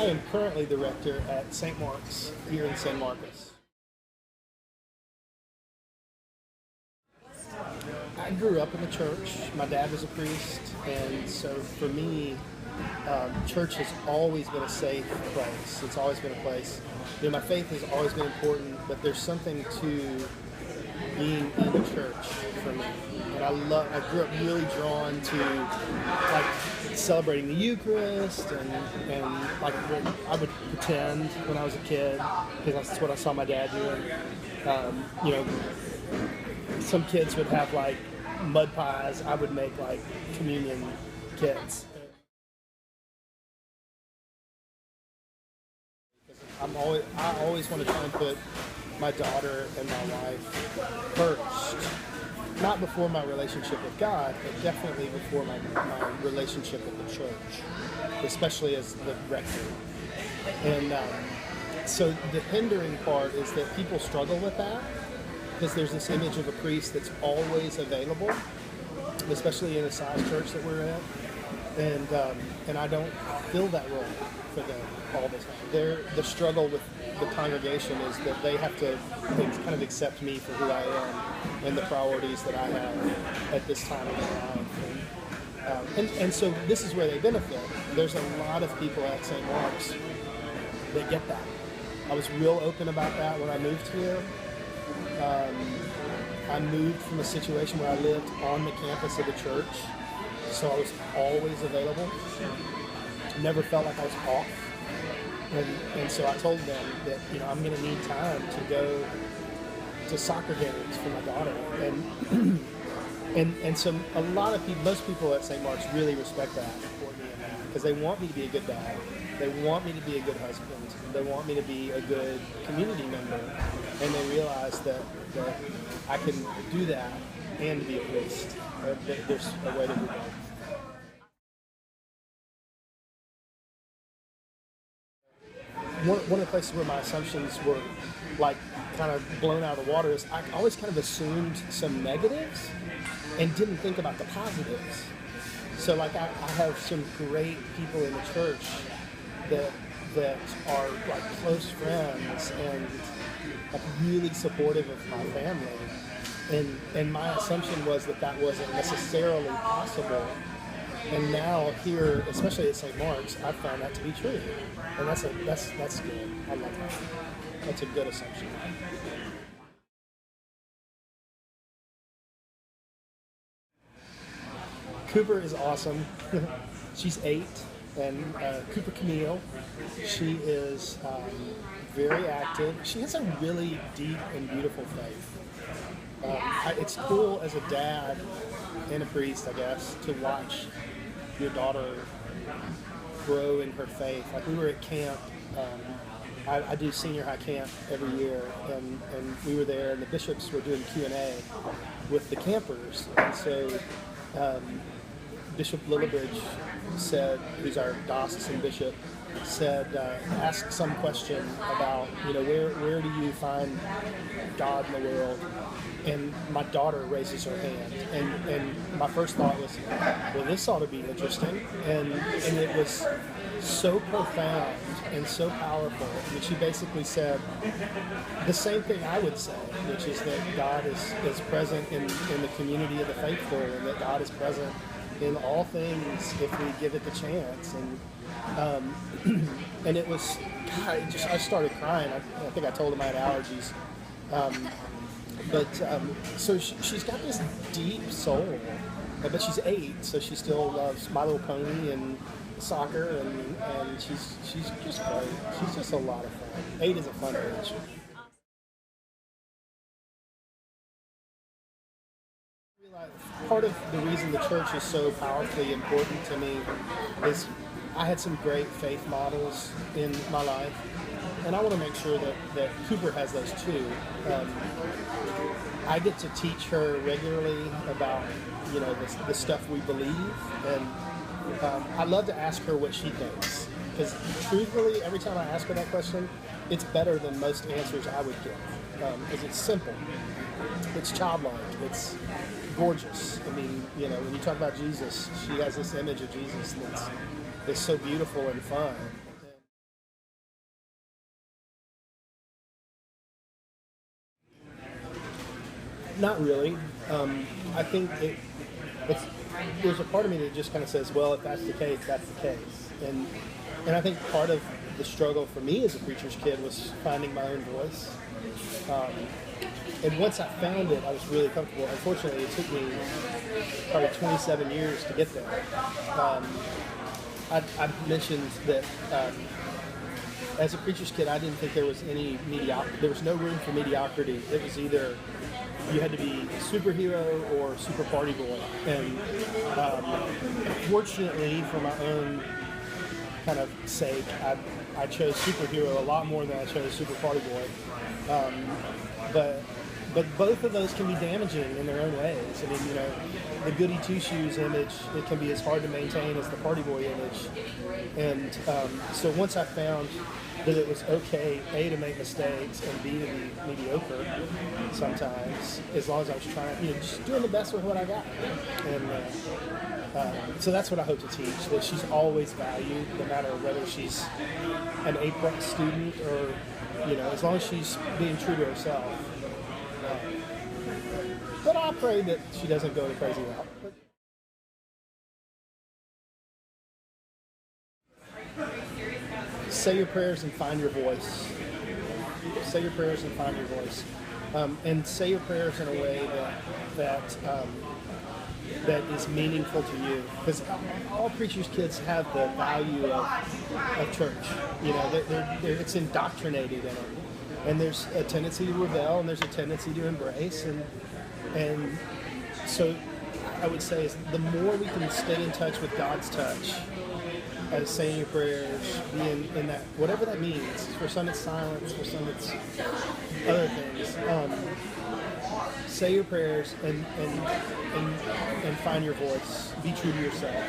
I am currently the rector at St. Mark's here in San Marcos. I grew up in the church. My dad was a priest, and so for me, church has always been a safe place. It's always been a place. My faith has always been important, but there's something to being in the church for me. And I grew up really drawn to like celebrating the Eucharist and like I would pretend when I was a kid because that's what I saw my dad doing. Some kids would have like mud pies. I would make like communion kits. I always want to try and put my daughter and my wife first. Not before my relationship with God, but definitely before my relationship with the church, especially as the rector. And so the hindering part is that people struggle with that because there's this image of a priest that's always available, especially in the size church that we're in. And I don't fill that role for them all the time. The struggle with the congregation is that they have to kind of accept me for who I am and the priorities that I have at this time of my life. And so this is where they benefit. There's a lot of people at St. Mark's that get that. I was real open about that when I moved here. I moved from a situation where I lived on the campus of the church, so I was always available. Never felt like I was off. And so I told them that, I'm going to need time to go to soccer games for my daughter. And so a lot of people, most people at St. Mark's really respect that for me because they want me to be a good dad. They want me to be a good husband. They want me to be a good community member. And they realize that I can do that and be a priest. There's a way to do both. One of the places where my assumptions were like kind of blown out of the water is I always kind of assumed some negatives and didn't think about the positives. So like I have some great people in the church that are like close friends and like really supportive of my family. And my assumption was that wasn't necessarily possible. And now here, especially at St. Mark's, I've found that to be true. And that's good. I love that. That's a good assumption. Cooper is awesome. She's 8, and Cooper Camille, she is very active. She has a really deep and beautiful faith. It's cool as a dad and a priest, I guess, to watch your daughter grow in her faith. Like we were at camp, I do senior high camp every year, and we were there, and the bishops were doing Q&A with the campers, and so Bishop Lillibridge said, who's our diocesan bishop, said, ask some question about, where do you find God in the world? And my daughter raises her hand, and my first thought was, well, this ought to be interesting, and it was so profound and so powerful. I mean, she basically said the same thing I would say, which is that God is present in the community of the faithful, and that God is present in all things if we give it the chance. And it was, God, I started crying. I think I told him I had allergies. So she's got this deep soul, but she's 8, so she still loves My Little Pony and soccer, and she's just great. She's just a lot of fun. 8 is a fun age. Part of the reason the church is so powerfully important to me is I had some great faith models in my life, and I want to make sure that Cooper has those too. I get to teach her regularly about the stuff we believe, and I love to ask her what she thinks, because truthfully, every time I ask her that question, it's better than most answers I would give, because it's simple, it's childlike, it's gorgeous. I mean, when you talk about Jesus, she has this image of Jesus that's so beautiful and fun. Not really. I think it's there's a part of me that just kind of says, well, if that's the case, that's the case. And I think part of the struggle for me as a preacher's kid was finding my own voice. And once I found it, I was really comfortable. Unfortunately, it took me probably 27 years to get there. I mentioned that as a preacher's kid, I didn't think there was any mediocrity. There was no room for mediocrity. It was either you had to be a superhero or super party boy. And fortunately, for my own kind of sake, I chose superhero a lot more than I chose super party boy. But both of those can be damaging in their own ways. I mean, you know, the goody two-shoes image, it can be as hard to maintain as the party boy image. And so once I found that it was okay, A, to make mistakes, and B, to be mediocre sometimes, as long as I was trying, you know, just doing the best with what I got. And so that's what I hope to teach, that she's always valued, no matter whether she's an A+ student or, you know, as long as she's being true to herself. But I pray that she doesn't go the crazy route. Say your prayers and find your voice. Say your prayers and find your voice. And say your prayers in a way that is meaningful to you. Because all preachers' kids have the value of church. You know, it's indoctrinated in them. And there's a tendency to rebel, and there's a tendency to embrace, and so I would say is the more we can stay in touch with God's touch, as saying your prayers, being in that, whatever that means. For some it's silence, for some it's other things. Say your prayers and find your voice. Be true to yourself.